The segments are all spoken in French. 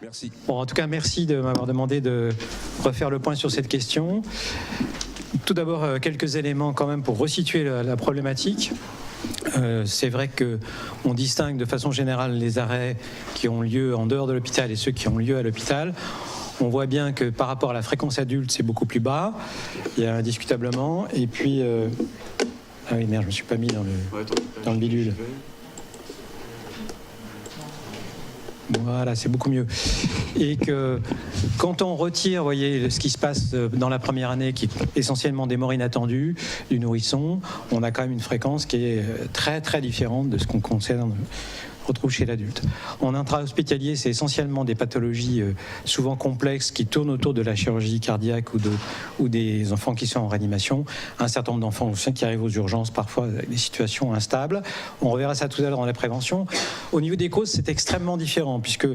Merci. Bon, en tout cas, merci de m'avoir demandé de refaire le point sur cette question. Tout d'abord, quelques éléments quand même pour resituer la problématique. C'est vrai qu'on distingue de façon générale les arrêts qui ont lieu en dehors de l'hôpital et ceux qui ont lieu à l'hôpital. On voit bien que par rapport à la fréquence adulte, c'est beaucoup plus bas, il y a indiscutablement. Et puis... Ah oui, merde, je ne me suis pas mis dans le bidule. Voilà, c'est beaucoup mieux. Et que quand on retire, vous voyez, ce qui se passe dans la première année, qui est essentiellement des morts inattendues du nourrisson, on a quand même une fréquence qui est très très différente de ce qu'on retrouve chez l'adulte. En intra-hospitalier, c'est essentiellement des pathologies souvent complexes qui tournent autour de la chirurgie cardiaque ou des enfants qui sont en réanimation. Un certain nombre d'enfants aussi qui arrivent aux urgences, parfois avec des situations instables. On reverra ça tout à l'heure dans la prévention. Au niveau des causes, c'est extrêmement différent, puisque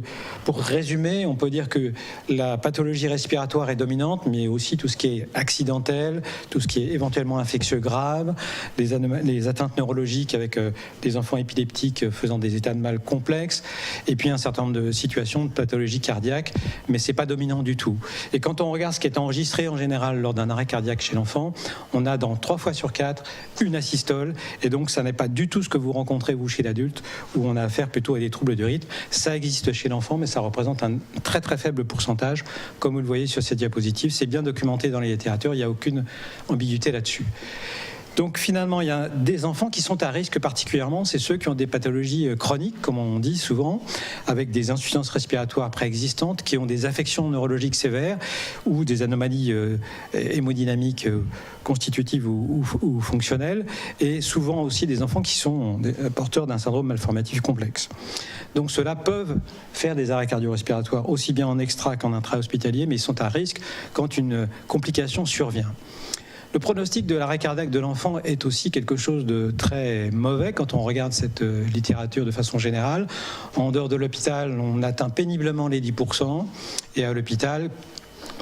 pour résumer, on peut dire que la pathologie respiratoire est dominante, mais aussi tout ce qui est accidentel, tout ce qui est éventuellement infectieux grave, les atteintes neurologiques avec des enfants épileptiques faisant des états de mal complexes, et puis un certain nombre de situations de pathologie cardiaque, mais c'est pas dominant du tout. Et quand on regarde ce qui est enregistré en général lors d'un arrêt cardiaque chez l'enfant, on a dans 3 fois sur 4 une asystole, et donc ça n'est pas du tout ce que vous rencontrez vous chez l'adulte, où on a affaire plutôt à des troubles du rythme. Ça existe chez l'enfant, mais ça représente un très très faible pourcentage, comme vous le voyez sur cette diapositive. C'est bien documenté dans les littératures, il n'y a aucune ambiguïté là-dessus. Donc finalement, il y a des enfants qui sont à risque particulièrement, c'est ceux qui ont des pathologies chroniques, comme on dit souvent, avec des insuffisances respiratoires préexistantes, qui ont des affections neurologiques sévères ou des anomalies hémodynamiques constitutives ou fonctionnelles, et souvent aussi des enfants qui sont porteurs d'un syndrome malformatif complexe. Donc ceux-là peuvent faire des arrêts cardio-respiratoires aussi bien en extra qu'en intra-hospitalier, mais ils sont à risque quand une complication survient. Le pronostic de l'arrêt cardiaque de l'enfant est aussi quelque chose de très mauvais quand on regarde cette littérature de façon générale. En dehors de l'hôpital, on atteint péniblement les 10%, et à l'hôpital,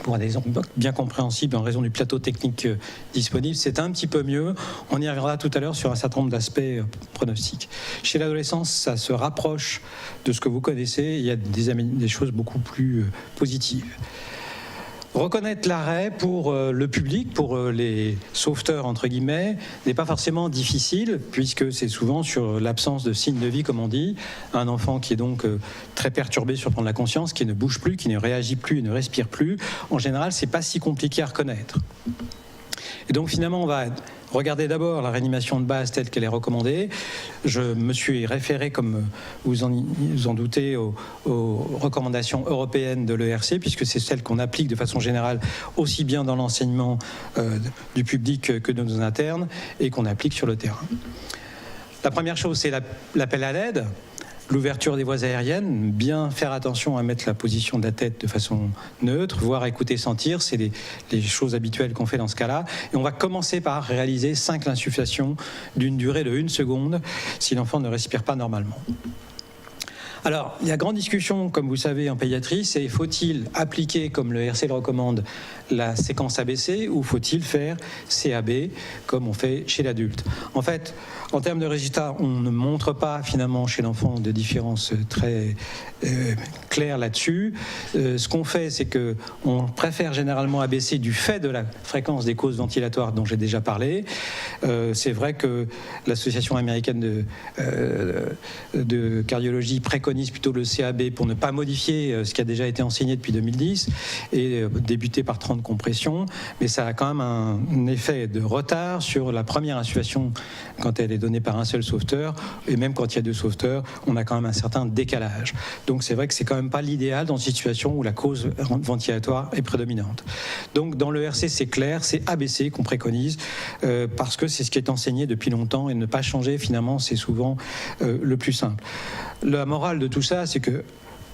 pour des raisons bien compréhensibles en raison du plateau technique disponible, c'est un petit peu mieux. On y reviendra tout à l'heure sur un certain nombre d'aspects pronostiques. Chez l'adolescence, ça se rapproche de ce que vous connaissez. Il y a des choses beaucoup plus positives. Reconnaître l'arrêt pour le public, pour les sauveteurs entre guillemets, n'est pas forcément difficile, puisque c'est souvent sur l'absence de signes de vie, comme on dit. Un enfant qui est donc très perturbé sur le plan de la conscience, qui ne bouge plus, qui ne réagit plus, ne respire plus. En général, c'est pas si compliqué à reconnaître. Et donc finalement, on va regarder d'abord la réanimation de base telle qu'elle est recommandée. Je me suis référé, comme vous en doutez, aux recommandations européennes de l'ERC, puisque c'est celle qu'on applique de façon générale aussi bien dans l'enseignement du public que de nos internes, et qu'on applique sur le terrain. La première chose, c'est l'appel à l'aide. L'ouverture des voies aériennes, bien faire attention à mettre la position de la tête de façon neutre, voire écouter, sentir, c'est les choses habituelles qu'on fait dans ce cas-là. Et on va commencer par réaliser 5 insufflations d'une durée de 1 seconde si l'enfant ne respire pas normalement. Alors, il y a grande discussion, comme vous savez, en pédiatrie, c'est faut-il appliquer, comme le RC le recommande, la séquence ABC, ou faut-il faire CAB, comme on fait chez l'adulte? En fait, en termes de résultats, on ne montre pas finalement chez l'enfant de différence très claire là-dessus. Ce qu'on fait, c'est qu'on préfère généralement ABC du fait de la fréquence des causes ventilatoires dont j'ai déjà parlé. C'est vrai que l'Association américaine de cardiologie préconise plutôt le CAB pour ne pas modifier ce qui a déjà été enseigné depuis 2010 et débuter par 30 compressions, mais ça a quand même un effet de retard sur la première insufflation quand elle est donnée par un seul sauveteur, et même quand il y a 2 sauveteurs, on a quand même un certain décalage. Donc c'est vrai que c'est quand même pas l'idéal dans une situation où la cause ventilatoire est prédominante. Donc dans le RC, c'est clair, c'est ABC qu'on préconise parce que c'est ce qui est enseigné depuis longtemps, et ne pas changer finalement, c'est souvent le plus simple. La morale de tout ça, c'est que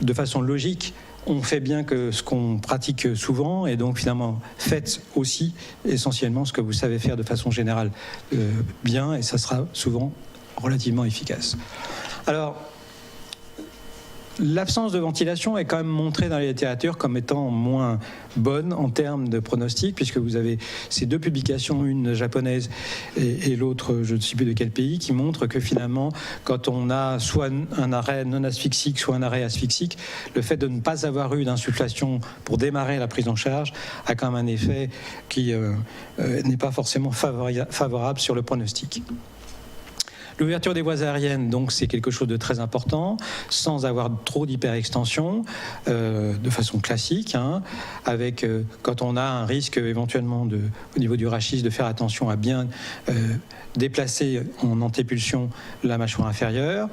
de façon logique, on fait bien que ce qu'on pratique souvent, et donc finalement faites aussi essentiellement ce que vous savez faire de façon générale bien, et ça sera souvent relativement efficace. Alors, L'absence de ventilation est quand même montrée dans la littérature comme étant moins bonne en termes de pronostic, puisque vous avez ces deux publications, une japonaise et l'autre, je ne sais plus de quel pays, qui montrent que finalement, quand on a soit un arrêt non asphyxique, soit un arrêt asphyxique, le fait de ne pas avoir eu d'insufflation pour démarrer la prise en charge a quand même un effet qui n'est pas forcément favorable sur le pronostic. L'ouverture des voies aériennes, donc, c'est quelque chose de très important, sans avoir trop d'hyperextension, de façon classique, hein, avec, quand on a un risque éventuellement au niveau du rachis, de faire attention à bien déplacer en antépulsion la mâchoire inférieure.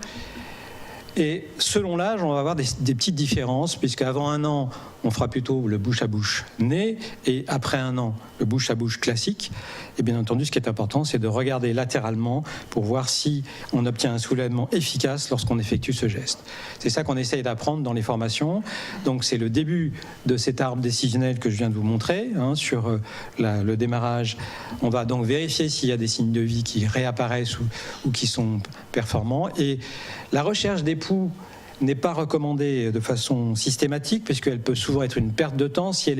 Et selon l'âge, on va avoir des petites différences, puisqu'avant 1 an, on fera plutôt le bouche-à-bouche nez, et après 1 an, le bouche-à-bouche classique. Et bien entendu, ce qui est important, c'est de regarder latéralement pour voir si on obtient un soulèvement efficace lorsqu'on effectue ce geste. C'est ça qu'on essaye d'apprendre dans les formations. Donc c'est le début de cet arbre décisionnel que je viens de vous montrer, hein, sur le démarrage. On va donc vérifier s'il y a des signes de vie qui réapparaissent ou qui sont performants. Et la recherche d'époux n'est pas recommandée de façon systématique, puisqu'elle peut souvent être une perte de temps si elle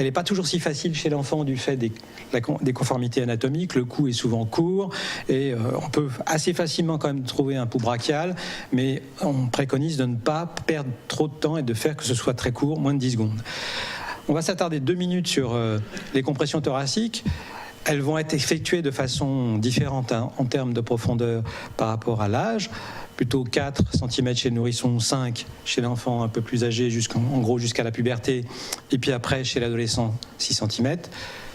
est pas toujours si facile chez l'enfant du fait des conformités anatomiques. Le cou est souvent court et on peut assez facilement quand même trouver un pouls brachial, mais on préconise de ne pas perdre trop de temps et de faire que ce soit très court, moins de 10 secondes. On va s'attarder 2 minutes sur les compressions thoraciques. Elles vont être effectuées de façon différente, hein, en termes de profondeur par rapport à l'âge. Plutôt 4 cm chez le nourrisson, 5 chez l'enfant un peu plus âgé, en gros jusqu'à la puberté. Et puis après, chez l'adolescent, 6 cm.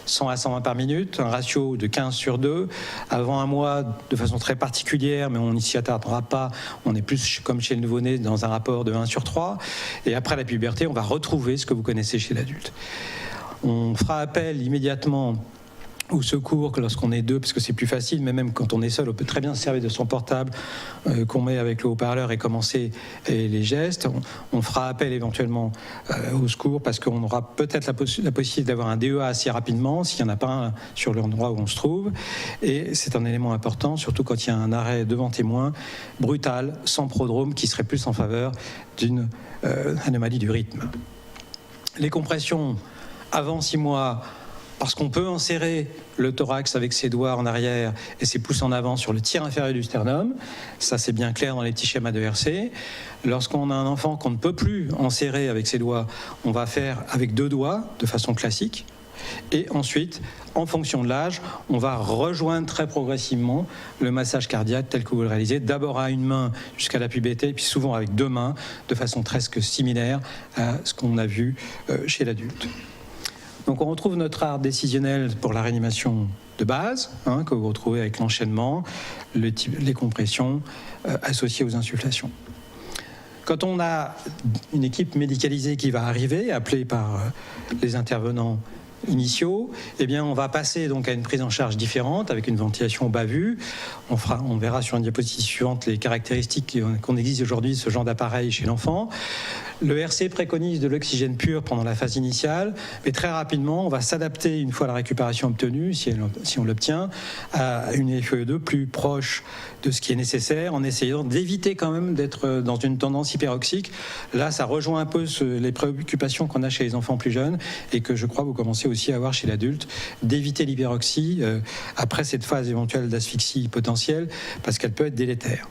100 à 120 par minute, un ratio de 15/2. Avant 1 mois, de façon très particulière, mais on n'y s'y attardera pas, on est plus comme chez le nouveau-né dans un rapport de 1/3. Et après la puberté, on va retrouver ce que vous connaissez chez l'adulte. On fera appel immédiatement au secours que lorsqu'on est 2, parce que c'est plus facile, mais même quand on est seul, on peut très bien se servir de son portable qu'on met avec le haut-parleur et commencer les gestes. On fera appel éventuellement au secours, parce qu'on aura peut-être la possibilité d'avoir un DEA assez rapidement, s'il n'y en a pas un sur l'endroit où on se trouve. Et c'est un élément important, surtout quand il y a un arrêt devant témoin, brutal, sans prodrome, qui serait plus en faveur d'une anomalie du rythme. Les compressions avant 6 mois, parce qu'on peut enserrer le thorax avec ses doigts en arrière et ses pouces en avant sur le tiers inférieur du sternum. Ça, c'est bien clair dans les petits schémas de RC. Lorsqu'on a un enfant qu'on ne peut plus enserrer avec ses doigts, on va faire avec 2 doigts, de façon classique. Et ensuite, en fonction de l'âge, on va rejoindre très progressivement le massage cardiaque tel que vous le réalisez. D'abord à une main jusqu'à la puberté, puis souvent avec 2 mains, de façon presque similaire à ce qu'on a vu chez l'adulte. Donc on retrouve notre art décisionnel pour la réanimation de base, hein, que vous retrouvez avec l'enchaînement, les compressions associées aux insufflations. Quand on a une équipe médicalisée qui va arriver, appelée par les intervenants initiaux, eh bien on va passer donc à une prise en charge différente avec une ventilation au bas vue. On verra sur une diapositive suivante les caractéristiques qu'on exige aujourd'hui de ce genre d'appareil chez l'enfant. Le RC préconise de l'oxygène pur pendant la phase initiale, mais très rapidement, on va s'adapter, une fois la récupération obtenue, si on l'obtient, à une FE2 plus proche de ce qui est nécessaire, en essayant d'éviter quand même d'être dans une tendance hyperoxique. Là, ça rejoint un peu les préoccupations qu'on a chez les enfants plus jeunes et que je crois vous commencez aussi à avoir chez l'adulte, d'éviter l'hyperoxie après cette phase éventuelle d'asphyxie potentielle, parce qu'elle peut être délétère.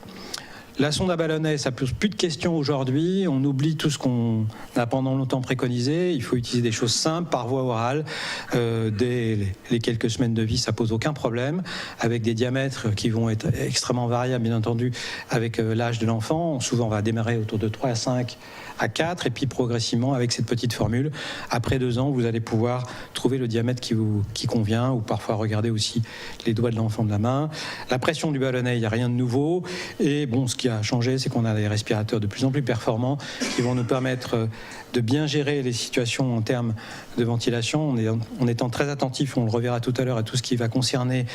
La sonde à ballonnet, ça pose plus de questions aujourd'hui. On oublie tout ce qu'on a pendant longtemps préconisé. Il faut utiliser des choses simples par voie orale. Dès les quelques semaines de vie, ça pose aucun problème. Avec des diamètres qui vont être extrêmement variables, bien entendu, avec l'âge de l'enfant. Souvent, on va démarrer autour de 3 à 5 à 4, et puis progressivement, avec cette petite formule, après 2 ans, vous allez pouvoir trouver le diamètre qui convient, ou parfois regarder aussi les doigts de l'enfant de la main. La pression du ballonnet, il n'y a rien de nouveau. Et bon, ce qui a changé, c'est qu'on a des respirateurs de plus en plus performants qui vont nous permettre de bien gérer les situations en termes de ventilation, en étant très attentif, on le reverra tout à l'heure, à tout ce qui va concerner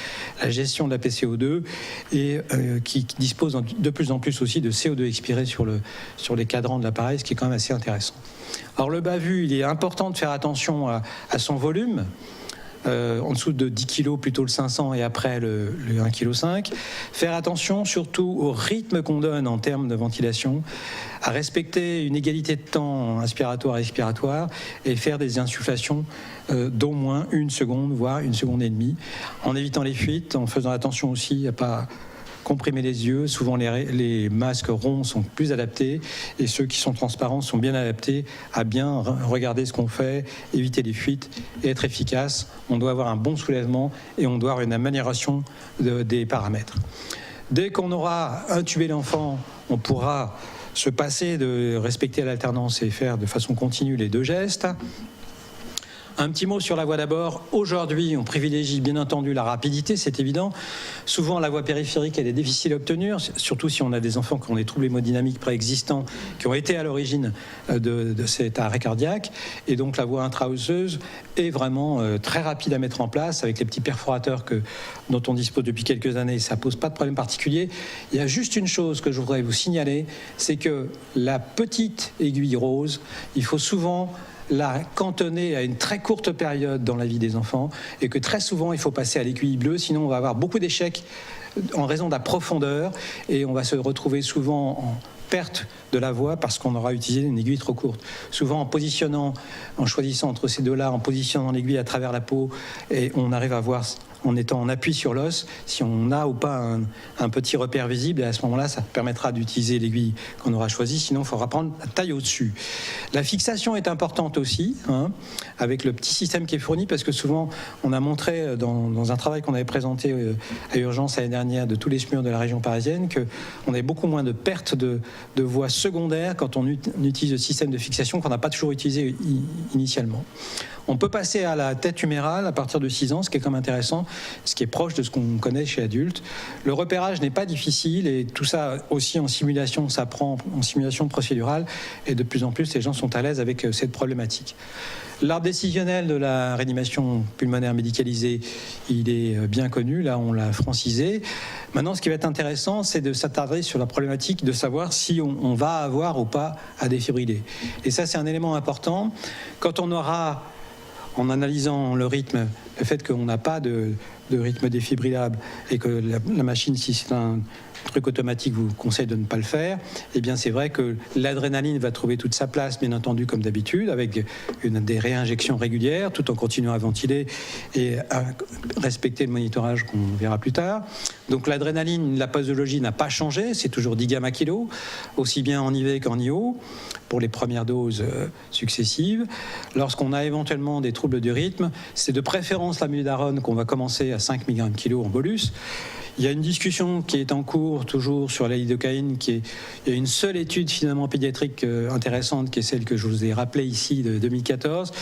la gestion de la PCO2 et qui dispose de plus en plus aussi de CO2 expiré sur les cadrans de l'appareil, ce qui est quand même assez intéressant. Alors le bas vu, il est important de faire attention à son volume. en dessous de 10 kg, plutôt le 500 et après le 1,5 kg. Faire attention surtout au rythme qu'on donne en termes de ventilation, à respecter une égalité de temps inspiratoire et expiratoire et faire des insufflations d'au moins 1 seconde, voire 1,5 secondes, en évitant les fuites, en faisant attention aussi à pas comprimer les yeux. Souvent les masques ronds sont plus adaptés et ceux qui sont transparents sont bien adaptés à bien regarder ce qu'on fait, éviter les fuites et être efficace. On doit avoir un bon soulèvement et on doit avoir une amélioration des paramètres. Dès qu'on aura intubé l'enfant, on pourra se passer de respecter l'alternance et faire de façon continue les 2 gestes. Un petit mot sur la voie d'abord. Aujourd'hui, on privilégie bien entendu la rapidité, c'est évident. Souvent, la voie périphérique, elle est difficile à obtenir, surtout si on a des enfants qui ont des troubles hémodynamiques préexistants, qui ont été à l'origine de cet arrêt cardiaque. Et donc, la voie intra-osseuse est vraiment très rapide à mettre en place, avec les petits perforateurs dont on dispose depuis quelques années. Ça ne pose pas de problème particulier. Il y a juste une chose que je voudrais vous signaler, c'est que la petite aiguille rose, il faut souvent la cantonner à une très courte période dans la vie des enfants et que très souvent il faut passer à l'aiguille bleue, sinon on va avoir beaucoup d'échecs en raison de la profondeur et on va se retrouver souvent en perte de la voix parce qu'on aura utilisé une aiguille trop courte. Souvent en choisissant entre ces deux-là, en positionnant l'aiguille à travers la peau, et on arrive à voir en étant en appui sur l'os, si on a ou pas un petit repère visible, et à ce moment-là, ça permettra d'utiliser l'aiguille qu'on aura choisie, sinon il faudra prendre la taille au-dessus. La fixation est importante aussi, avec le petit système qui est fourni, parce que souvent, on a montré dans un travail qu'on avait présenté à Urgence l'année dernière de tous les SMUR de la région parisienne, qu'on avait beaucoup moins de pertes de voix secondaires quand on utilise le système de fixation qu'on n'a pas toujours utilisé initialement. On peut passer à la tête humérale à partir de 6 ans, ce qui est quand même intéressant, ce qui est proche de ce qu'on connaît chez adultes. Le repérage n'est pas difficile et tout ça aussi en simulation, ça prend en simulation procédurale et de plus en plus les gens sont à l'aise avec cette problématique. L'arbre décisionnel de la réanimation pulmonaire médicalisée, il est bien connu, là on l'a francisé. Maintenant ce qui va être intéressant, c'est de s'attarder sur la problématique de savoir si on va avoir ou pas à défibriller. Et ça c'est un élément important. Quand on aura, en analysant le rythme, le fait qu'on n'a pas de rythme défibrillable et que la machine, si c'est un truc automatique, vous conseille de ne pas le faire, eh bien c'est vrai que l'adrénaline va trouver toute sa place, bien entendu, comme d'habitude, avec des réinjections régulières, tout en continuant à ventiler et à respecter le monitorage qu'on verra plus tard. Donc l'adrénaline, la posologie n'a pas changé, c'est toujours 10 gamma kilo, aussi bien en IV qu'en IO, pour les premières doses successives. Lorsqu'on a éventuellement des troubles du rythme, c'est de préférence l'amiodarone qu'on va commencer à 5 mg kg en bolus. Il y a une discussion qui est en cours toujours sur la lidocaïne. Il y a une seule étude finalement pédiatrique intéressante qui est celle que je vous ai rappelée ici de 2014,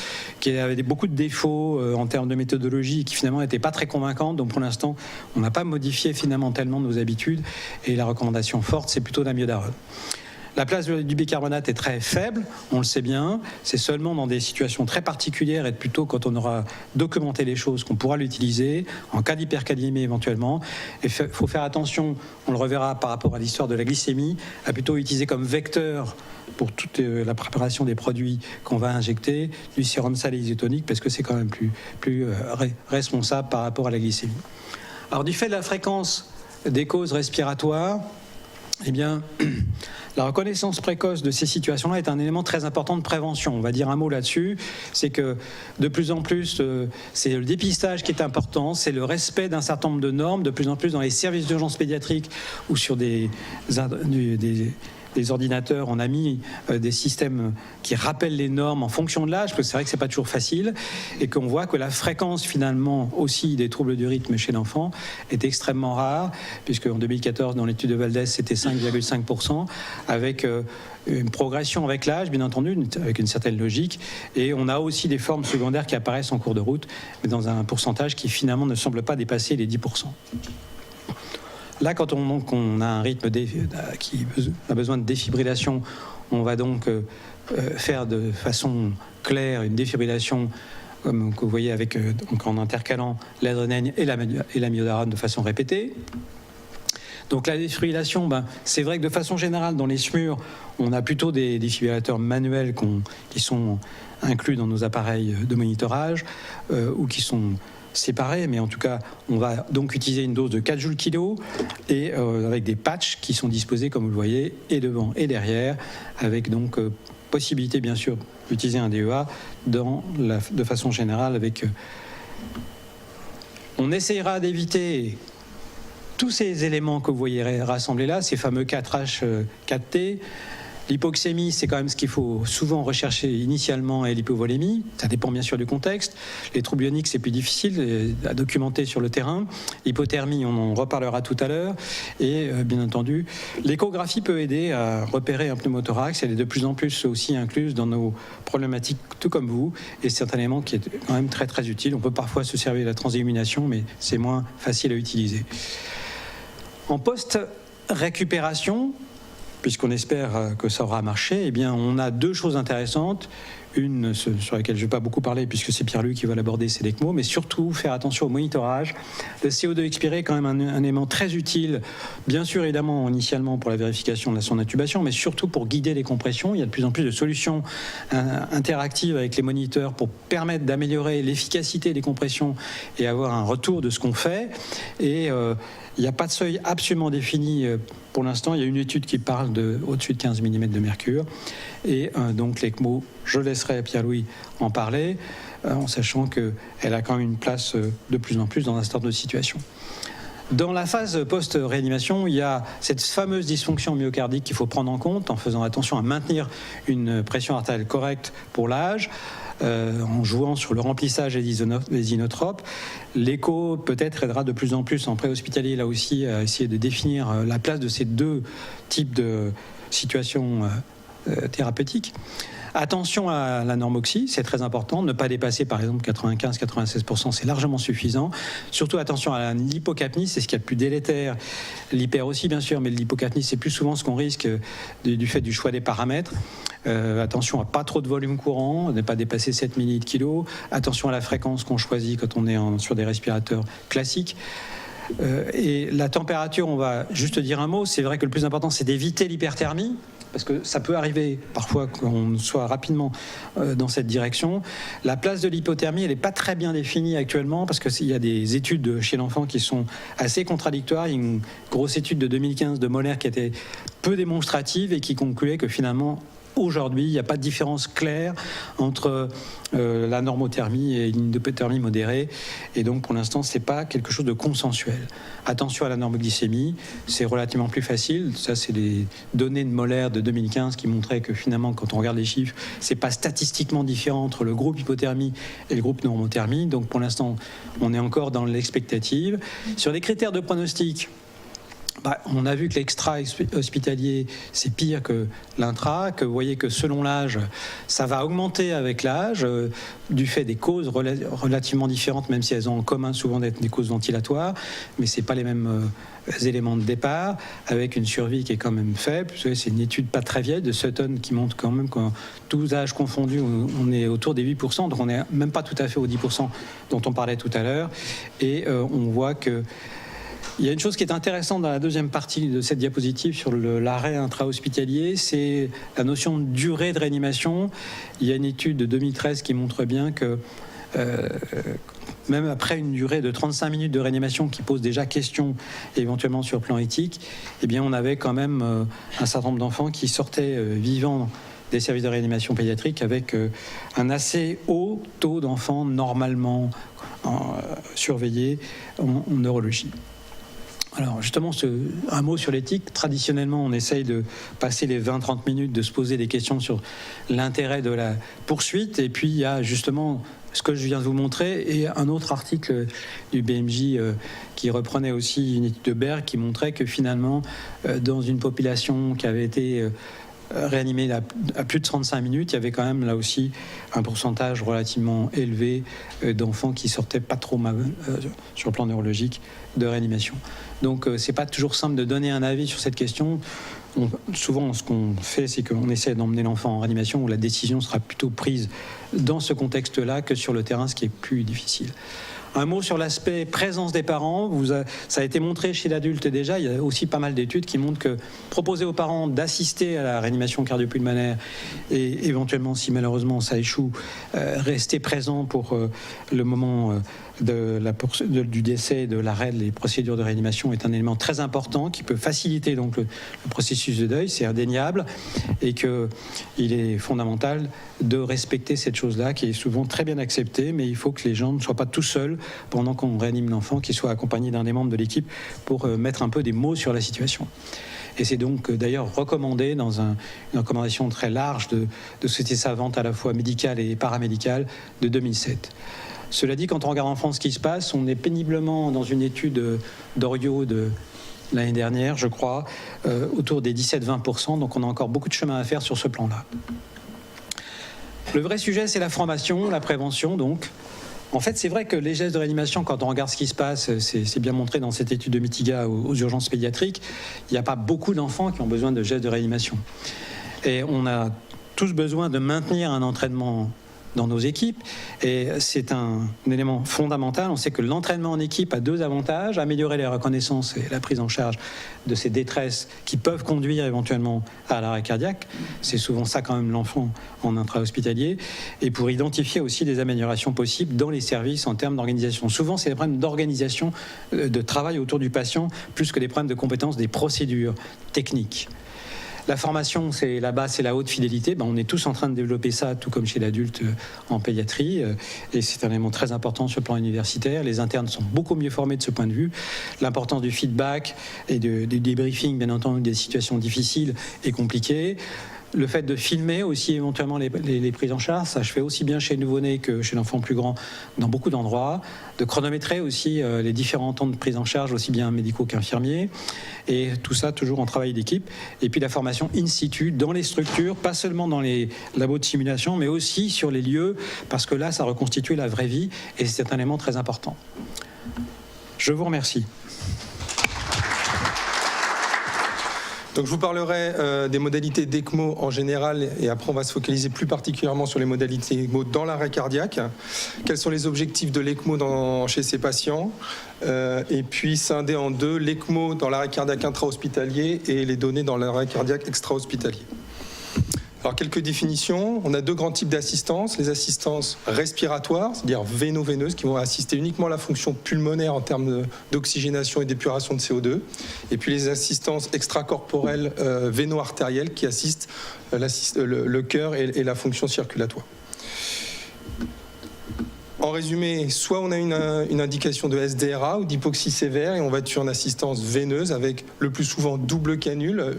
qui avait beaucoup de défauts en termes de méthodologie et qui finalement n'était pas très convaincante. Donc pour l'instant, on n'a pas modifié finalement tellement nos habitudes et la recommandation forte, c'est plutôt l'amiodarone. La place du bicarbonate est très faible, on le sait bien. C'est seulement dans des situations très particulières et plutôt quand on aura documenté les choses qu'on pourra l'utiliser, en cas d'hypercalémie éventuellement. Et il faut faire attention, on le reverra par rapport à l'histoire de la glycémie, à plutôt utiliser comme vecteur pour toute la préparation des produits qu'on va injecter du sérum salé isotonique parce que c'est quand même plus responsable par rapport à la glycémie. Alors du fait de la fréquence des causes respiratoires, eh bien, la reconnaissance précoce de ces situations-là est un élément très important de prévention. On va dire un mot là-dessus, c'est que de plus en plus, c'est le dépistage qui est important, c'est le respect d'un certain nombre de normes, de plus en plus dans les services d'urgence pédiatrique ou sur des ordinateurs, on a mis des systèmes qui rappellent les normes en fonction de l'âge, parce que c'est vrai que c'est pas toujours facile, et qu'on voit que la fréquence finalement aussi des troubles du rythme chez l'enfant est extrêmement rare, puisque en 2014 dans l'étude de Valdez c'était 5,5%, avec une progression avec l'âge, bien entendu, avec une certaine logique, et on a aussi des formes secondaires qui apparaissent en cours de route, mais dans un pourcentage qui finalement ne semble pas dépasser les 10%. Là, quand on a un rythme qui a besoin de défibrillation, on va donc faire de façon claire une défibrillation, comme vous voyez, donc en intercalant l'adrénaline et l'amiodarone de façon répétée. Donc la défibrillation, c'est vrai que de façon générale, dans les SMUR, on a plutôt des défibrillateurs manuels qui sont inclus dans nos appareils de monitorage ou qui sont séparés, mais en tout cas, on va donc utiliser une dose de 4 joules kilo et avec des patchs qui sont disposés, comme vous le voyez, et devant et derrière, avec donc possibilité, bien sûr, d'utiliser un DEA de façon générale. On essayera d'éviter tous ces éléments que vous voyez rassemblés là, ces fameux 4H, 4T. L'hypoxémie, c'est quand même ce qu'il faut souvent rechercher initialement, et l'hypovolémie. Ça dépend bien sûr du contexte. Les troubles ioniques, c'est plus difficile à documenter sur le terrain. L'hypothermie, on en reparlera tout à l'heure. Et bien entendu, l'échographie peut aider à repérer un pneumothorax. Elle est de plus en plus aussi incluse dans nos problématiques, tout comme vous. Et c'est un élément qui est quand même très très utile. On peut parfois se servir de la transillumination, mais c'est moins facile à utiliser. En post-récupération, puisqu'on espère que ça aura marché, eh bien, on a deux choses intéressantes. Une sur laquelle je ne vais pas beaucoup parler, puisque c'est Pierre-Louis qui va l'aborder, c'est l'ECMO, mais surtout faire attention au monitorage. Le CO2 expiré est quand même un élément très utile, bien sûr, évidemment, initialement pour la vérification de la sonde d'intubation, mais surtout pour guider les compressions. Il y a de plus en plus de solutions interactives avec les moniteurs pour permettre d'améliorer l'efficacité des compressions et avoir un retour de ce qu'on fait. Et il n'y a pas de seuil absolument défini pour l'instant. Il y a une étude qui parle au-dessus de 15 mm de mercure. Et donc l'ECMO, je laisserai Pierre-Louis en parler, en sachant qu'elle a quand même une place de plus en plus dans un certain nombre de situations. Dans la phase post-réanimation, il y a cette fameuse dysfonction myocardique qu'il faut prendre en compte en faisant attention à maintenir une pression artérielle correcte pour l'âge, en jouant sur le remplissage des inotropes. L'écho peut-être aidera de plus en plus en préhospitalier là aussi à essayer de définir la place de ces deux types de situations thérapeutiques. Attention à la normoxie, c'est très important. Ne pas dépasser par exemple 95-96%, c'est largement suffisant. Surtout attention à l'hypocapnie, c'est ce qu'il y a de plus délétère. L'hyper aussi bien sûr, mais l'hypocapnie c'est plus souvent ce qu'on risque du fait du choix des paramètres. Attention à pas trop de volume courant, ne pas dépasser 7 ml/kg. Attention à la fréquence qu'on choisit quand on est sur des respirateurs classiques. Et la température, on va juste dire un mot. C'est vrai que le plus important, c'est d'éviter l'hyperthermie, parce que ça peut arriver parfois qu'on soit rapidement dans cette direction. La place de l'hypothermie, elle n'est pas très bien définie actuellement, parce qu'il y a des études chez l'enfant qui sont assez contradictoires. Il y a une grosse étude de 2015 de Moller qui était peu démonstrative et qui concluait que finalement, aujourd'hui, il n'y a pas de différence claire entre la normothermie et une hypothermie modérée. Et donc, pour l'instant, ce n'est pas quelque chose de consensuel. Attention à la normoglycémie, c'est relativement plus facile. Ça, c'est les données de Moller de 2015 qui montraient que finalement, quand on regarde les chiffres, ce n'est pas statistiquement différent entre le groupe hypothermie et le groupe normothermie. Donc, pour l'instant, on est encore dans l'expectative. Sur les critères de pronostic, on a vu que l'extra-hospitalier, c'est pire que l'intra, que vous voyez que selon l'âge, ça va augmenter avec l'âge, du fait des causes relativement différentes, même si elles ont en commun souvent d'être des causes ventilatoires, mais ce n'est pas les mêmes éléments de départ, avec une survie qui est quand même faible. C'est une étude pas très vieille de Sutton qui montre quand même qu'en tous âges confondus, on est autour des 8%, donc on n'est même pas tout à fait aux 10% dont on parlait tout à l'heure, et on voit que il y a une chose qui est intéressante dans la deuxième partie de cette diapositive sur l'arrêt intra-hospitalier, c'est la notion de durée de réanimation. Il y a une étude de 2013 qui montre bien que même après une durée de 35 minutes de réanimation qui pose déjà question éventuellement sur le plan éthique, eh bien on avait quand même un certain nombre d'enfants qui sortaient vivants des services de réanimation pédiatrique avec un assez haut taux d'enfants normalement surveillés en neurologie. Alors justement, un mot sur l'éthique. Traditionnellement, on essaye de passer les 20-30 minutes, de se poser des questions sur l'intérêt de la poursuite. Et puis, il y a justement ce que je viens de vous montrer et un autre article du BMJ qui reprenait aussi une étude de Berg qui montrait que finalement, dans une population qui avait été réanimée à plus de 35 minutes, il y avait quand même là aussi un pourcentage relativement élevé d'enfants qui sortaient pas trop mal sur le plan neurologique de réanimation. Donc c'est pas toujours simple de donner un avis sur cette question. Souvent ce qu'on fait, c'est qu'on essaie d'emmener l'enfant en réanimation où la décision sera plutôt prise dans ce contexte-là que sur le terrain, ce qui est plus difficile. Un mot sur l'aspect présence des parents. Ça a été montré chez l'adulte déjà. Il y a aussi pas mal d'études qui montrent que proposer aux parents d'assister à la réanimation cardio-pulmonaire et éventuellement, si malheureusement ça échoue, rester présent pour le moment du décès et de l'arrêt des procédures de réanimation est un élément très important qui peut faciliter donc le processus de deuil, c'est indéniable, et qu'il est fondamental de respecter cette chose-là qui est souvent très bien acceptée, mais il faut que les gens ne soient pas tout seuls pendant qu'on réanime l'enfant, qu'ils soient accompagnés d'un des membres de l'équipe pour mettre un peu des mots sur la situation. Et c'est donc d'ailleurs recommandé dans une recommandation très large de société savante à la fois médicale et paramédicale de 2007. Cela dit, quand on regarde en France ce qui se passe, on est péniblement dans une étude d'Orio de l'année dernière, je crois, autour des 17-20%, donc on a encore beaucoup de chemin à faire sur ce plan-là. Le vrai sujet, c'est la formation, la prévention, donc. En fait, c'est vrai que les gestes de réanimation, quand on regarde ce qui se passe, c'est bien montré dans cette étude de Mitiga aux urgences pédiatriques, il n'y a pas beaucoup d'enfants qui ont besoin de gestes de réanimation. Et on a tous besoin de maintenir un entraînement dans nos équipes, et c'est un élément fondamental. On sait que l'entraînement en équipe a deux avantages: améliorer les reconnaissances et la prise en charge de ces détresses qui peuvent conduire éventuellement à l'arrêt cardiaque. C'est souvent ça quand même l'enfant en intra-hospitalier, et pour identifier aussi des améliorations possibles dans les services en termes d'organisation. Souvent c'est des problèmes d'organisation, de travail autour du patient, plus que des problèmes de compétences, des procédures techniques. La formation, c'est là-bas, c'est la haute fidélité. On est tous en train de développer ça, tout comme chez l'adulte en pédiatrie. Et c'est un élément très important sur le plan universitaire. Les internes sont beaucoup mieux formés de ce point de vue. L'importance du feedback et du débriefing, bien entendu, des situations difficiles et compliquées. Le fait de filmer aussi éventuellement les prises en charge, ça je fais aussi bien chez le nouveau-né que chez l'enfant plus grand dans beaucoup d'endroits. De chronométrer aussi les différents temps de prise en charge, aussi bien médicaux qu'infirmiers. Et tout ça toujours en travail d'équipe. Et puis la formation in situ dans les structures, pas seulement dans les labos de simulation, mais aussi sur les lieux, parce que là, ça reconstitue la vraie vie et c'est un élément très important. Je vous remercie. Donc je vous parlerai des modalités d'ECMO en général, et après on va se focaliser plus particulièrement sur les modalités ECMO dans l'arrêt cardiaque. Quels sont les objectifs de l'ECMO chez ces patients, et puis scinder en deux l'ECMO dans l'arrêt cardiaque intra-hospitalier et les données dans l'arrêt cardiaque extra-hospitalier. Alors, quelques définitions. On a deux grands types d'assistance. Les assistances respiratoires, c'est-à-dire véno-veineuses, qui vont assister uniquement à la fonction pulmonaire en termes d'oxygénation et d'épuration de CO2. Et puis les assistances extracorporelles véno-artérielles qui assistent le cœur et la fonction circulatoire. En résumé, soit on a une indication de SDRA ou d'hypoxie sévère et on va être sur une assistance veineuse avec le plus souvent double canule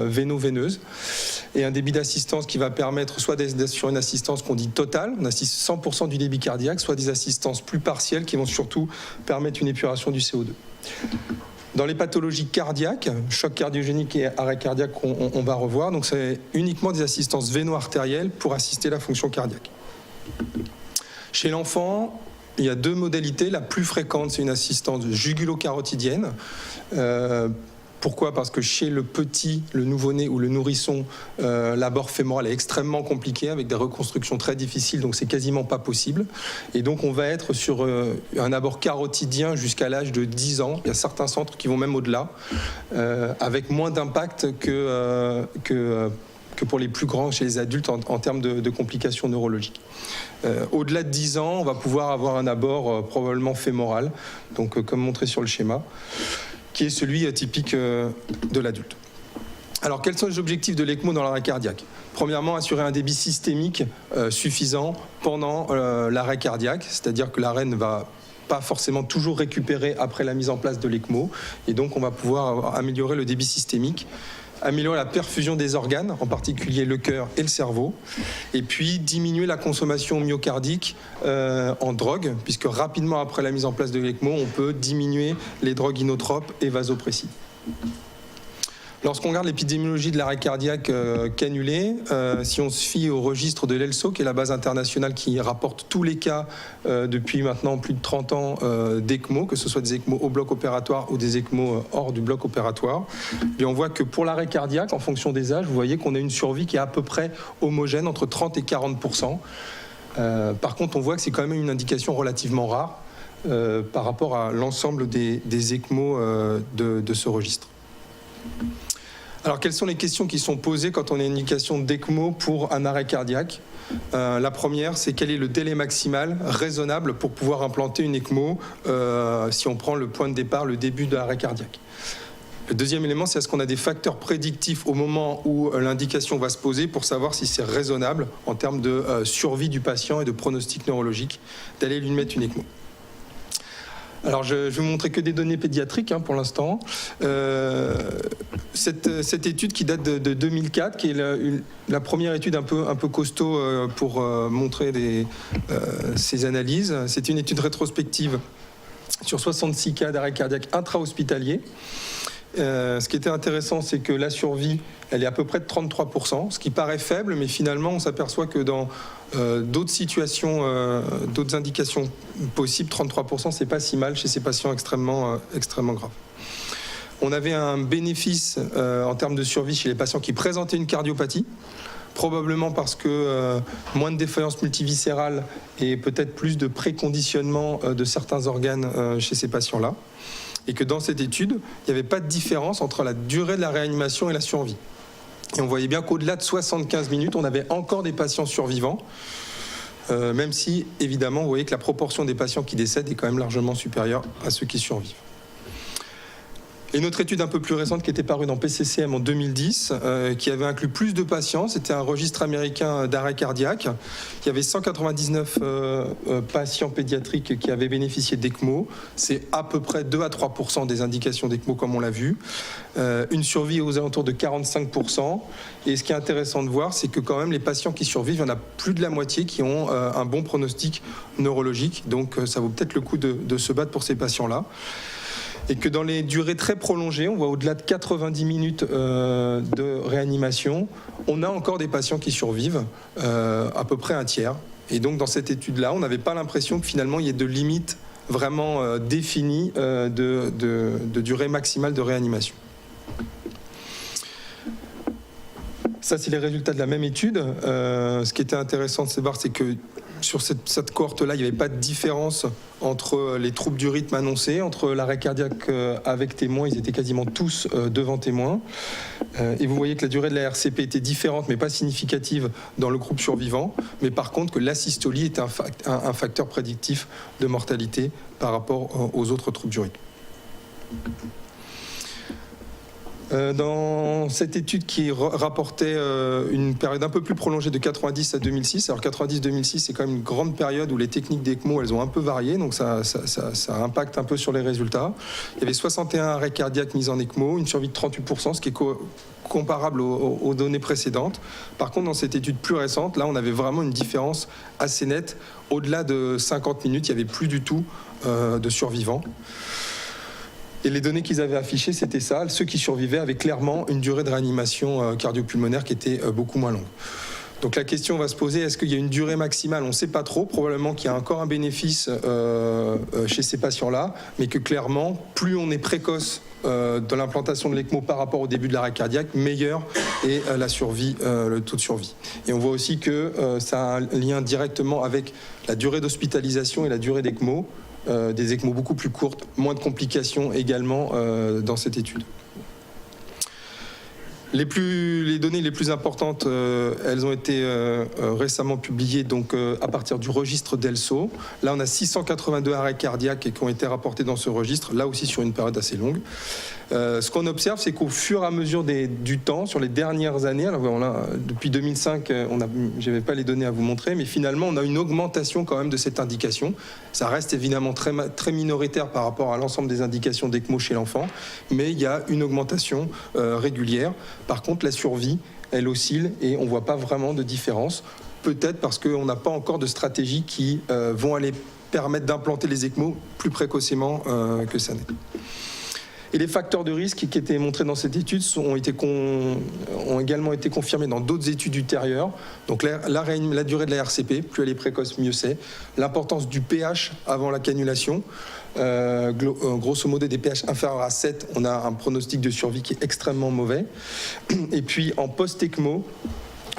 véno-veineuse et un débit d'assistance qui va permettre soit d'être sur une assistance qu'on dit totale, on assiste 100% du débit cardiaque, soit des assistances plus partielles qui vont surtout permettre une épuration du CO2. Dans les pathologies cardiaques, choc cardiogénique et arrêt cardiaque, on va revoir. Donc c'est uniquement des assistances véno-artérielles pour assister la fonction cardiaque. Chez l'enfant, il y a deux modalités. La plus fréquente, c'est une assistance jugulo-carotidienne. Pourquoi ? Parce que chez le petit, le nouveau-né ou le nourrisson, l'abord fémoral est extrêmement compliqué avec des reconstructions très difficiles, donc c'est quasiment pas possible. Et donc on va être sur un abord carotidien jusqu'à l'âge de 10 ans. Il y a certains centres qui vont même au-delà, avec moins d'impact que pour les plus grands chez les adultes en termes de complications neurologiques. Au-delà de 10 ans, on va pouvoir avoir un abord probablement fémoral, donc comme montré sur le schéma, qui est celui typique de l'adulte. Alors, quels sont les objectifs de l'ECMO dans l'arrêt cardiaque ? Premièrement, assurer un débit systémique suffisant pendant l'arrêt cardiaque, c'est-à-dire que l'arrêt ne va pas forcément toujours récupérer après la mise en place de l'ECMO, et donc on va pouvoir améliorer le débit systémique, améliorer la perfusion des organes, en particulier le cœur et le cerveau, et puis diminuer la consommation myocardique en drogue, puisque rapidement après la mise en place de l'ECMO, on peut diminuer les drogues inotropes et vasopressives. Lorsqu'on regarde l'épidémiologie de l'arrêt cardiaque cannulé, si on se fie au registre de l'ELSO, qui est la base internationale qui rapporte tous les cas depuis maintenant plus de 30 ans d'ECMO, que ce soit des ECMO au bloc opératoire ou des ECMO hors du bloc opératoire, et on voit que pour l'arrêt cardiaque, en fonction des âges, vous voyez qu'on a une survie qui est à peu près homogène, entre 30 et 40%. Par contre, on voit que c'est quand même une indication relativement rare. par rapport à l'ensemble des ECMO de ce registre. Alors, quelles sont les questions qui sont posées quand on a une indication d'ECMO pour un arrêt cardiaque ? La première, c'est quel est le délai maximal raisonnable pour pouvoir implanter une ECMO si on prend le point de départ, le début de l'arrêt cardiaque. Le deuxième élément, c'est est-ce qu'on a des facteurs prédictifs au moment où l'indication va se poser pour savoir si c'est raisonnable en termes de survie du patient et de pronostic neurologique d'aller lui mettre une ECMO. Alors, je vais vous montrer que des données pédiatriques pour l'instant. Cette étude qui date de 2004, qui est la première étude un peu costaud pour montrer ces analyses, c'est une étude rétrospective sur 66 cas d'arrêt cardiaque intra-hospitalier. Ce qui était intéressant, c'est que la survie, elle est à peu près de 33%, ce qui paraît faible, mais finalement, on s'aperçoit que dans d'autres situations, d'autres indications possibles, 33%, c'est pas si mal chez ces patients extrêmement graves. On avait un bénéfice en termes de survie chez les patients qui présentaient une cardiopathie, probablement parce que moins de défaillance multiviscérale et peut-être plus de préconditionnement de certains organes chez ces patients-là. Et que dans cette étude, il n'y avait pas de différence entre la durée de la réanimation et la survie. Et on voyait bien qu'au-delà de 75 minutes, on avait encore des patients survivants, même si, évidemment, vous voyez que la proportion des patients qui décèdent est quand même largement supérieure à ceux qui survivent. Et une autre étude un peu plus récente qui était parue dans PCCM en 2010, qui avait inclus plus de patients, c'était un registre américain d'arrêt cardiaque. Il y avait 199 patients pédiatriques qui avaient bénéficié d'ECMO. C'est à peu près 2 à 3% des indications d'ECMO comme on l'a vu. Une survie aux alentours de 45%. Et ce qui est intéressant de voir, c'est que quand même les patients qui survivent, il y en a plus de la moitié qui ont un bon pronostic neurologique. Donc ça vaut peut-être le coup de se battre pour ces patients-là. Et que dans les durées très prolongées, on voit au-delà de 90 minutes de réanimation, on a encore des patients qui survivent, à peu près un tiers. Et donc dans cette étude-là, on n'avait pas l'impression que finalement il y ait de limites vraiment définies de durée maximale de réanimation. Ça, c'est les résultats de la même étude. Ce qui était intéressant de savoir, c'est que sur cette cohorte-là, il n'y avait pas de différence entre les troubles du rythme annoncés, entre l'arrêt cardiaque avec témoin, ils étaient quasiment tous devant témoin. Et vous voyez que la durée de la RCP était différente, mais pas significative dans le groupe survivant. Mais par contre, que l'asystolie était un facteur prédictif de mortalité par rapport aux autres troubles du rythme. Dans cette étude qui rapportait une période un peu plus prolongée de 90 à 2006, alors 90-2006 c'est quand même une grande période où les techniques d'ECMO elles ont un peu varié, donc ça impacte un peu sur les résultats. Il y avait 61 arrêts cardiaques mis en ECMO, une survie de 38%, ce qui est comparable aux données précédentes. Par contre, dans cette étude plus récente, là on avait vraiment une différence assez nette. Au-delà de 50 minutes, il n'y avait plus du tout de survivants. Et les données qu'ils avaient affichées, c'était ça. Ceux qui survivaient avaient clairement une durée de réanimation cardiopulmonaire qui était beaucoup moins longue. Donc la question va se poser, est-ce qu'il y a une durée maximale ? On ne sait pas trop. Probablement qu'il y a encore un bénéfice chez ces patients-là, mais que clairement, plus on est précoce dans l'implantation de l'ECMO par rapport au début de l'arrêt cardiaque, meilleur est la survie, le taux de survie. Et on voit aussi que ça a un lien directement avec la durée d'hospitalisation et la durée d'ECMO. Des ECMO beaucoup plus courtes, moins de complications également dans cette étude. Les données les plus importantes, elles ont été récemment publiées donc, à partir du registre d'ELSO. Là, on a 682 arrêts cardiaques qui ont été rapportés dans ce registre, là aussi sur une période assez longue. Ce qu'on observe, c'est qu'au fur et à mesure du temps, sur les dernières années, alors depuis 2005, je n'avais pas les données à vous montrer, mais finalement, on a une augmentation quand même de cette indication. Ça reste évidemment très minoritaire par rapport à l'ensemble des indications d'ECMO chez l'enfant, mais il y a une augmentation régulière. Par contre, la survie, elle oscille et on ne voit pas vraiment de différence. Peut-être parce qu'on n'a pas encore de stratégies qui vont aller permettre d'implanter les ECMO plus précocement que ça n'est. Et les facteurs de risque qui étaient montrés dans cette étude ont également été confirmés dans d'autres études ultérieures. Donc la durée de la RCP, plus elle est précoce, mieux c'est. L'importance du pH avant la cannulation. Grosso modo, des pH inférieurs à 7, on a un pronostic de survie qui est extrêmement mauvais. Et puis en post-ECMO,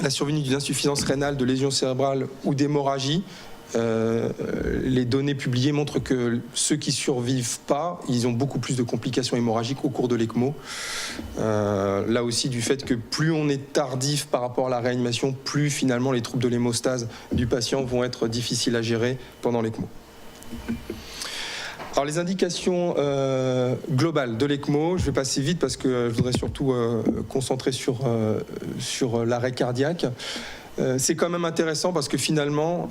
la survenue d'une insuffisance rénale, de lésions cérébrales ou d'hémorragie les données publiées montrent que ceux qui survivent pas, ils ont beaucoup plus de complications hémorragiques au cours de l'ECMO. Là aussi, du fait que plus on est tardif par rapport à la réanimation, plus finalement les troubles de l'hémostase du patient vont être difficiles à gérer pendant l'ECMO. Alors les indications globales de l'ECMO, je vais passer vite parce que je voudrais surtout concentrer sur l'arrêt cardiaque. C'est quand même intéressant parce que finalement,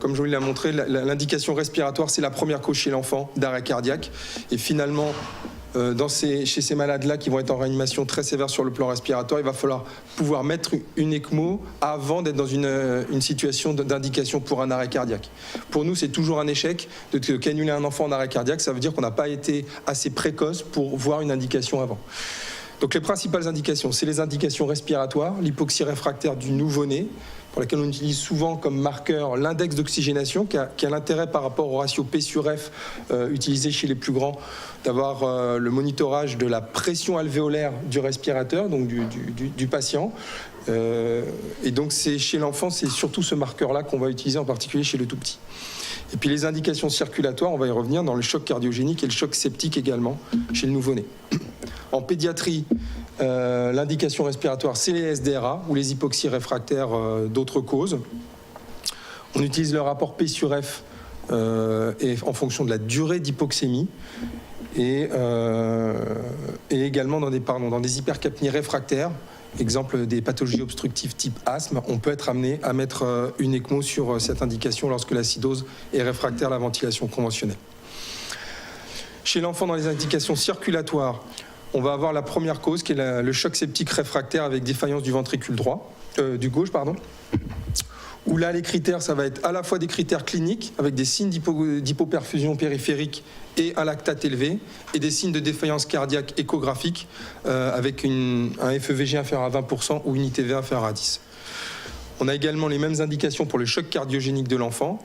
comme je vous l'ai montré, l'indication respiratoire, c'est la première cause chez l'enfant d'arrêt cardiaque. Et finalement, chez ces malades-là qui vont être en réanimation très sévère sur le plan respiratoire, il va falloir pouvoir mettre une ECMO avant d'être dans une situation d'indication pour un arrêt cardiaque. Pour nous, c'est toujours un échec de cannuler un enfant en arrêt cardiaque. Ça veut dire qu'on n'a pas été assez précoce pour voir une indication avant. Donc les principales indications, c'est les indications respiratoires, l'hypoxie réfractaire du nouveau-né, pour laquelle on utilise souvent comme marqueur l'index d'oxygénation, qui a l'intérêt par rapport au ratio P sur F utilisé chez les plus grands, d'avoir le monitorage de la pression alvéolaire du respirateur, donc du patient. Et donc chez l'enfant, c'est surtout ce marqueur-là qu'on va utiliser, en particulier chez le tout petit. Et puis les indications circulatoires, on va y revenir dans le choc cardiogénique et le choc septique également chez le nouveau-né. En pédiatrie, l'indication respiratoire, c'est les SDRA ou les hypoxies réfractaires d'autres causes. On utilise le rapport P sur F et en fonction de la durée d'hypoxémie et également dans des hypercapnies réfractaires. Exemple des pathologies obstructives type asthme, on peut être amené à mettre une ECMO sur cette indication lorsque l'acidose est réfractaire à la ventilation conventionnelle. Chez l'enfant, dans les indications circulatoires, on va avoir la première cause qui est le choc septique réfractaire avec défaillance du ventricule gauche, où là les critères, ça va être à la fois des critères cliniques avec des signes d'hypoperfusion périphérique et un lactate élevé, et des signes de défaillance cardiaque échographique avec un FEVG inférieur à 20% ou une ITV inférieure à 10. On a également les mêmes indications pour le choc cardiogénique de l'enfant,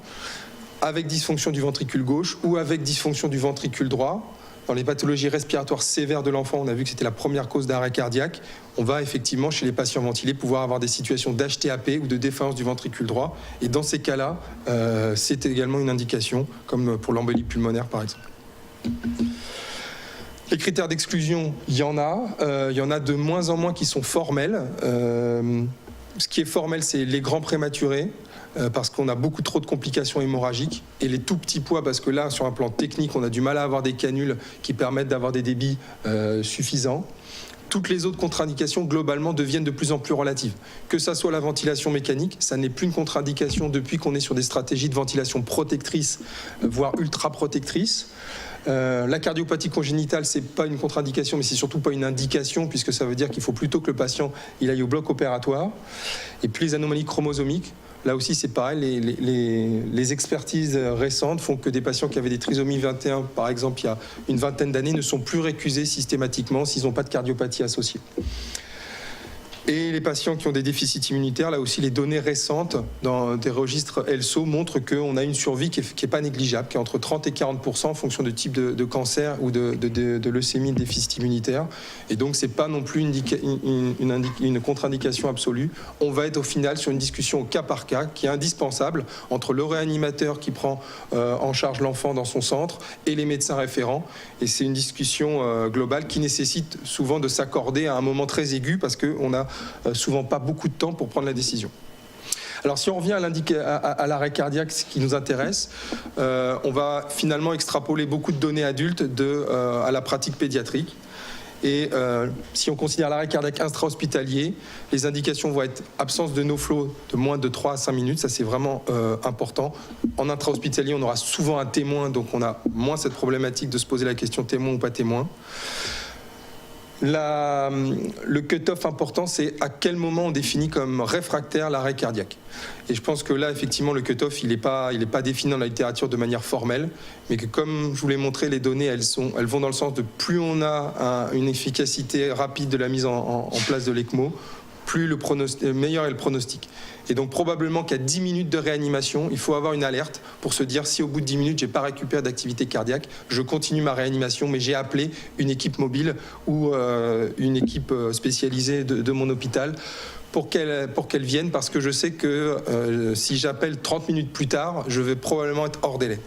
avec dysfonction du ventricule gauche ou avec dysfonction du ventricule droit. Dans les pathologies respiratoires sévères de l'enfant, on a vu que c'était la première cause d'arrêt cardiaque. On va effectivement, chez les patients ventilés, pouvoir avoir des situations d'HTAP ou de défaillance du ventricule droit. Et dans ces cas-là, c'est également une indication, comme pour l'embolie pulmonaire par exemple. Les critères d'exclusion, il y en a de moins en moins qui sont formels. Ce qui est formel, c'est les grands prématurés, parce qu'on a beaucoup trop de complications hémorragiques, et les tout petits poids, parce que là, sur un plan technique, on a du mal à avoir des canules qui permettent d'avoir des débits suffisants. Toutes les autres contre-indications, globalement, deviennent de plus en plus relatives. Que ça soit la ventilation mécanique, ça n'est plus une contre-indication depuis qu'on est sur des stratégies de ventilation protectrice, voire ultra-protectrice. La cardiopathie congénitale, c'est pas une contre-indication, mais c'est surtout pas une indication, puisque ça veut dire qu'il faut plutôt que le patient il aille au bloc opératoire. Et puis les anomalies chromosomiques, là aussi c'est pareil, les expertises récentes font que des patients qui avaient des trisomies 21, par exemple, il y a une vingtaine d'années, ne sont plus récusés systématiquement s'ils n'ont pas de cardiopathie associée. Et les patients qui ont des déficits immunitaires, là aussi les données récentes dans des registres ELSO montrent qu'on a une survie qui est pas négligeable, qui est entre 30 et 40% en fonction de type de cancer ou de leucémie de déficit immunitaire. Et donc c'est pas non plus une contre-indication absolue. On va être au final sur une discussion au cas par cas qui est indispensable entre le réanimateur qui prend en charge l'enfant dans son centre et les médecins référents. Et c'est une discussion globale qui nécessite souvent de s'accorder à un moment très aigu parce qu'on a souvent pas beaucoup de temps pour prendre la décision. Alors si on revient à l'arrêt cardiaque, ce qui nous intéresse, on va finalement extrapoler beaucoup de données adultes à la pratique pédiatrique. Et si on considère l'arrêt cardiaque intra-hospitalier, les indications vont être absence de no-flow de moins de 3 à 5 minutes, ça c'est vraiment important. En intra-hospitalier, on aura souvent un témoin, donc on a moins cette problématique de se poser la question témoin ou pas témoin. Le cut-off important, c'est à quel moment on définit comme réfractaire l'arrêt cardiaque. Et je pense que là, effectivement, le cut-off, il n'est pas défini dans la littérature de manière formelle, mais que comme je vous l'ai montré, les données, elles vont dans le sens de plus on a une efficacité rapide de la mise en place de l'ECMO, meilleur est le pronostic. Et donc probablement qu'à 10 minutes de réanimation, il faut avoir une alerte pour se dire si au bout de 10 minutes, je n'ai pas récupéré d'activité cardiaque, je continue ma réanimation, mais j'ai appelé une équipe mobile ou une équipe spécialisée de mon hôpital pour qu'elle vienne, parce que je sais que si j'appelle 30 minutes plus tard, je vais probablement être hors délai.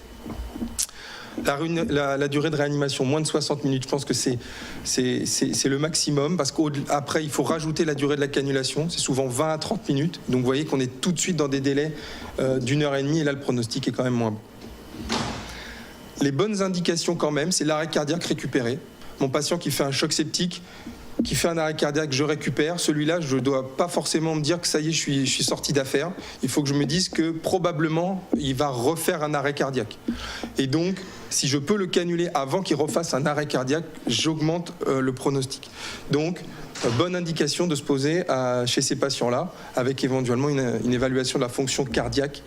La durée de réanimation, moins de 60 minutes, je pense que c'est le maximum, parce qu'après, il faut rajouter la durée de la cannulation, c'est souvent 20 à 30 minutes, donc vous voyez qu'on est tout de suite dans des délais d'1h30, et là, le pronostic est quand même moins bon. Les bonnes indications quand même, c'est l'arrêt cardiaque récupéré. Mon patient qui fait un choc septique, qui fait un arrêt cardiaque, je récupère. Celui-là, je ne dois pas forcément me dire que ça y est, je suis sorti d'affaire. Il faut que je me dise que probablement, il va refaire un arrêt cardiaque. Et donc, si je peux le canuler avant qu'il refasse un arrêt cardiaque, j'augmente le pronostic. Donc, bonne indication de se poser chez ces patients-là, avec éventuellement une évaluation de la fonction cardiaque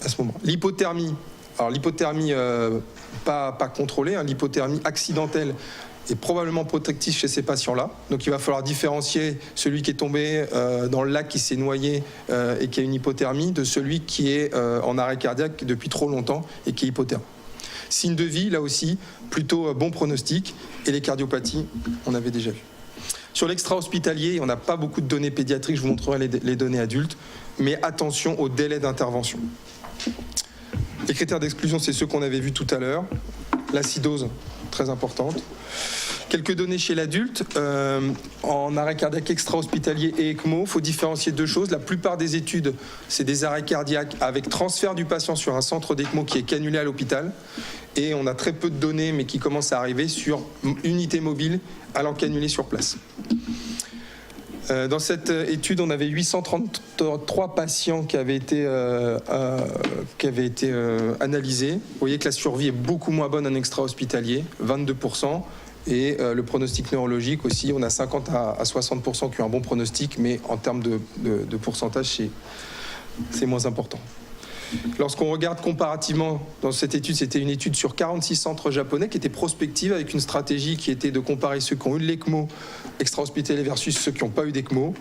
à ce moment. L'hypothermie, alors l'hypothermie pas contrôlée, l'hypothermie accidentelle, est probablement protectif chez ces patients-là. Donc il va falloir différencier celui qui est tombé dans le lac, qui s'est noyé et qui a une hypothermie, de celui qui est en arrêt cardiaque depuis trop longtemps et qui est hypotherme. Signe de vie, là aussi, plutôt bon pronostic. Et les cardiopathies, on avait déjà vu. Sur l'extra-hospitalier, on n'a pas beaucoup de données pédiatriques, je vous montrerai les données adultes, mais attention au délai d'intervention. Les critères d'exclusion, c'est ceux qu'on avait vus tout à l'heure. L'acidose, très importante. Quelques données chez l'adulte. En arrêt cardiaque extra-hospitalier et ECMO, il faut différencier deux choses. La plupart des études, c'est des arrêts cardiaques avec transfert du patient sur un centre d'ECMO qui est canulé à l'hôpital. Et on a très peu de données, mais qui commencent à arriver sur unité mobile allant canuler sur place. Dans cette étude, on avait 833 patients qui avaient été analysés. Vous voyez que la survie est beaucoup moins bonne en extra-hospitalier, 22%. Et le pronostic neurologique aussi, on a 50 à 60% qui ont un bon pronostic, mais en termes de pourcentage, c'est moins important. Lorsqu'on regarde comparativement, dans cette étude, c'était une étude sur 46 centres japonais qui était prospective, avec une stratégie qui était de comparer ceux qui ont eu de l'ECMO extra-hospitalier versus ceux qui n'ont pas eu d'ECMO.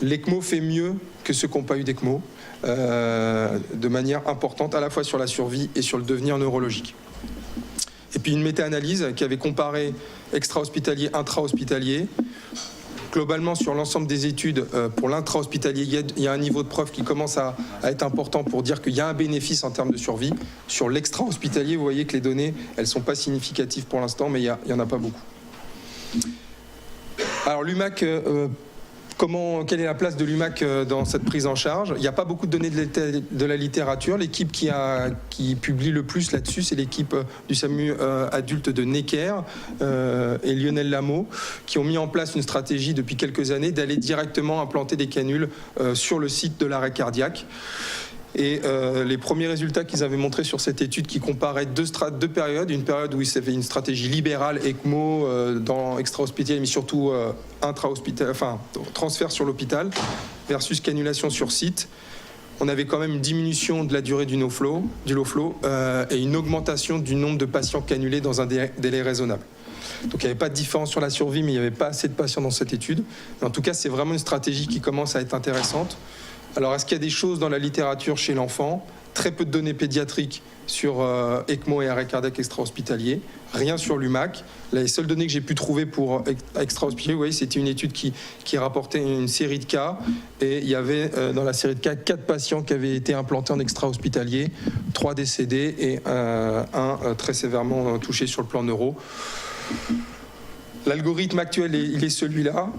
L'ECMO fait mieux que ceux qui n'ont pas eu d'ECMO, de manière importante, à la fois sur la survie et sur le devenir neurologique. Et puis une méta-analyse qui avait comparé extra-hospitalier, intra-hospitalier. Globalement, sur l'ensemble des études, pour l'intra-hospitalier, il y a un niveau de preuve qui commence à être important pour dire qu'il y a un bénéfice en termes de survie. Sur l'extra-hospitalier, vous voyez que les données, elles ne sont pas significatives pour l'instant, mais il n'y en a pas beaucoup. Alors l'UMAC, quelle est la place de l'UMAC dans cette prise en charge? Il n'y a pas beaucoup de données de la littérature. L'équipe qui publie le plus là-dessus, c'est l'équipe du SAMU adulte de Necker et Lionel Lameau, qui ont mis en place une stratégie depuis quelques années d'aller directement implanter des canules sur le site de l'arrêt cardiaque. Et les premiers résultats qu'ils avaient montrés sur cette étude qui comparait deux périodes, une période où ils avaient une stratégie libérale, ECMO dans extra-hospitalier, mais surtout intra-hospitalier, enfin transfert sur l'hôpital, versus canulation sur site. On avait quand même une diminution de la durée du low flow et une augmentation du nombre de patients canulés dans un délai raisonnable. Donc il n'y avait pas de différence sur la survie, mais il n'y avait pas assez de patients dans cette étude. Mais en tout cas, c'est vraiment une stratégie qui commence à être intéressante. Alors, est-ce qu'il y a des choses dans la littérature chez l'enfant? Très peu de données pédiatriques sur ECMO et arrêt cardiaque extra-hospitalier. Rien sur l'UMAC. Les seules données que j'ai pu trouver pour extra-hospitalier, vous voyez, c'était une étude qui rapportait une série de cas. Et il y avait dans la série de cas 4 patients qui avaient été implantés en extra-hospitalier, 3 décédés et un très sévèrement touché sur le plan neuro. L'algorithme actuel, il est celui-là.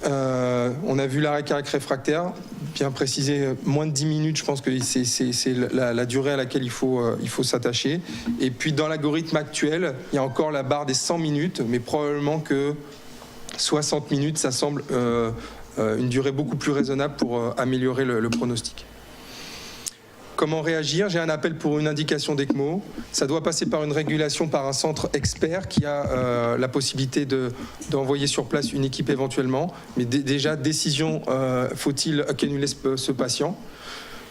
On a vu l'arrêt cardiaque réfractaire, bien précisé, moins de 10 minutes, je pense que c'est la durée à laquelle il faut s'attacher. Et puis dans l'algorithme actuel, il y a encore la barre des 100 minutes, mais probablement que 60 minutes, ça semble une durée beaucoup plus raisonnable pour améliorer le pronostic. Comment réagir? J'ai un appel pour une indication d'ECMO. Ça doit passer par une régulation par un centre expert qui a la possibilité d'envoyer sur place une équipe éventuellement. Mais déjà, décision, faut-il canuler ce patient?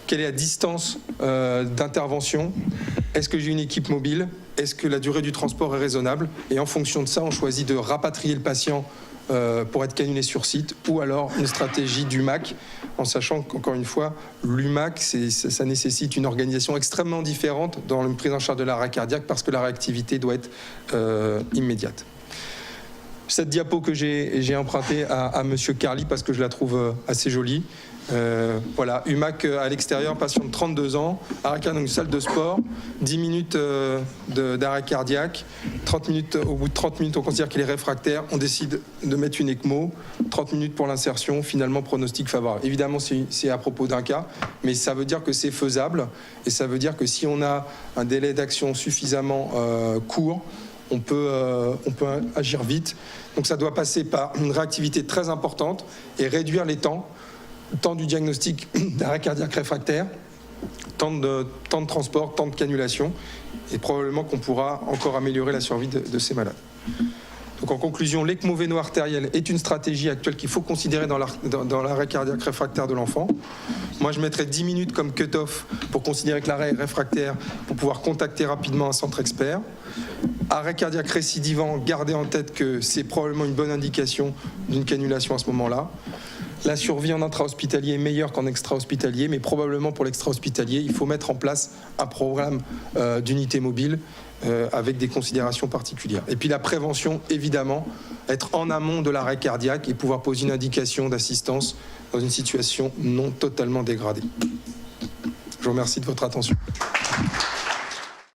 Quelle est la distance d'intervention? Est-ce que j'ai une équipe mobile? Est-ce que la durée du transport est raisonnable? Et en fonction de ça, on choisit de rapatrier le patient pour être cannulé sur site, ou alors une stratégie d'UMAC, en sachant qu'encore une fois, l'UMAC, ça nécessite une organisation extrêmement différente dans la prise en charge de l'arrêt cardiaque parce que la réactivité doit être immédiate. Cette diapo que j'ai empruntée à Monsieur Carly parce que je la trouve assez jolie. Voilà, UMAC à l'extérieur, patient de 32 ans, arrêt cardiaque dans une salle de sport, 10 minutes d'arrêt cardiaque, 30 minutes, au bout de 30 minutes, on considère qu'il est réfractaire, on décide de mettre une ECMO, 30 minutes pour l'insertion, finalement pronostic favorable. Évidemment, c'est à propos d'un cas, mais ça veut dire que c'est faisable, et ça veut dire que si on a un délai d'action suffisamment court, on peut agir vite. Donc ça doit passer par une réactivité très importante et réduire les temps du diagnostic d'arrêt cardiaque réfractaire, temps de transport, temps de cannulation, et probablement qu'on pourra encore améliorer la survie de ces malades. Donc en conclusion, l'ECMO véno-artériel est une stratégie actuelle qu'il faut considérer dans l'arrêt cardiaque réfractaire de l'enfant. Moi, je mettrais 10 minutes comme cut-off pour considérer que l'arrêt est réfractaire, pour pouvoir contacter rapidement un centre expert. Arrêt cardiaque récidivant, gardez en tête que c'est probablement une bonne indication d'une cannulation à ce moment-là. La survie en intra-hospitalier est meilleure qu'en extra-hospitalier, mais probablement pour l'extra-hospitalier, il faut mettre en place un programme d'unité mobile avec des considérations particulières. Et puis la prévention, évidemment, être en amont de l'arrêt cardiaque et pouvoir poser une indication d'assistance dans une situation non totalement dégradée. Je vous remercie de votre attention.